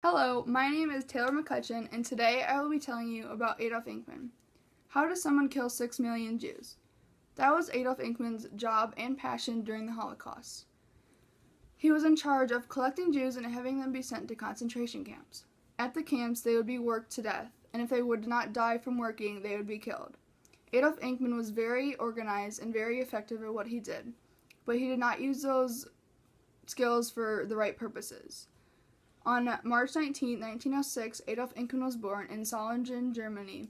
Hello, my name is Taylor McCutcheon, and today I will be telling you about Adolf Eichmann. How does someone kill 6 million Jews? That was Adolf Eichmann's job and passion during the Holocaust. He was in charge of collecting Jews and having them be sent to concentration camps. At the camps, they would be worked to death, and if they would not die from working, they would be killed. Adolf Eichmann was very organized and very effective at what he did, but he did not use those skills for the right purposes. On March 19, 1906, Adolf Eichmann was born in Solingen, Germany.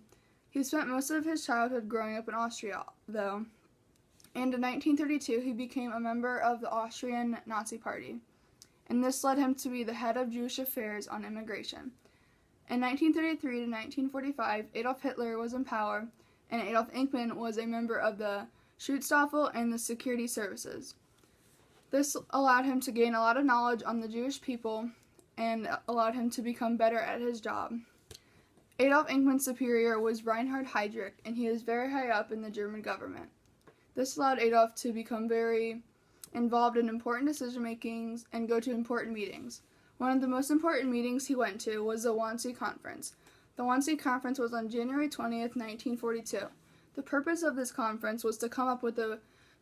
He spent most of his childhood growing up in Austria, though, and in 1932 he became a member of the Austrian Nazi Party, and this led him to be the head of Jewish affairs on immigration. In 1933 to 1945, Adolf Hitler was in power, and Adolf Eichmann was a member of the Schutzstaffel and the security services. This allowed him to gain a lot of knowledge on the Jewish people and allowed him to become better at his job. Adolf Eichmann's superior was Reinhard Heydrich, and he was very high up in the German government. This allowed Adolf to become very involved in important decision-makings and go to important meetings. One of the most important meetings he went to was the Wannsee Conference. The Wannsee Conference was on January 20th, 1942. The purpose of this conference was to come up with the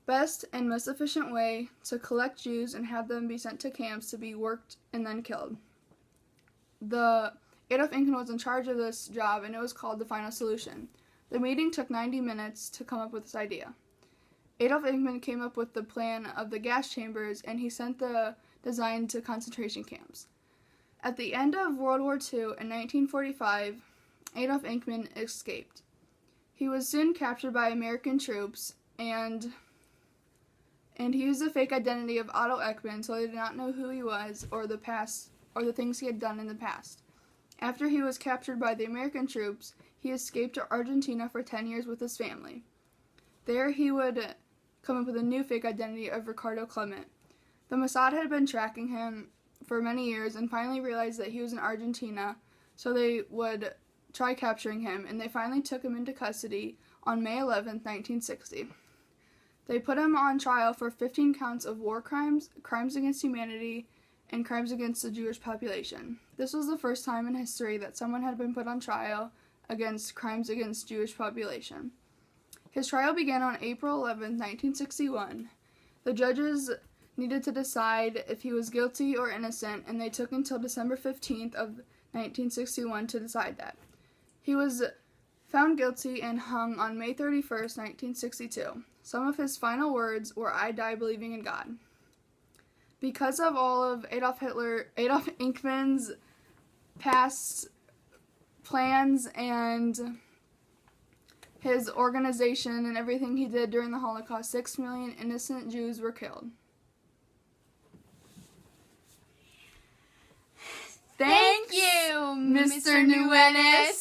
best and most efficient way to collect Jews and have them be sent to camps to be worked and then killed. Adolf Eichmann was in charge of this job, and it was called the Final Solution. The meeting took 90 minutes to come up with this idea. Adolf Eichmann came up with the plan of the gas chambers, and he sent the design to concentration camps. At the end of World War II in 1945, Adolf Eichmann escaped. He was soon captured by American troops, and he used the fake identity of Otto Eichmann, so they did not know who he was or the things he had done in the past. After he was captured by the American troops, he escaped to Argentina for 10 years with his family. There he would come up with a new fake identity of Ricardo Klement. The Mossad had been tracking him for many years and finally realized that he was in Argentina, so they would try capturing him, and they finally took him into custody on May 11, 1960. They put him on trial for 15 counts of war crimes, crimes against humanity, and crimes against the Jewish population. This was the first time in history that someone had been put on trial against crimes against Jewish population. His trial began on April 11, 1961. The judges needed to decide if he was guilty or innocent, and they took until December 15th of 1961 to decide that. He was found guilty and hung on May 31st, 1962. Some of his final words were, "I die believing in God." Because of all of Adolf Eichmann's past plans and his organization and everything he did during the Holocaust, 6 million innocent Jews were killed. Thank you, Mr. Nuenis.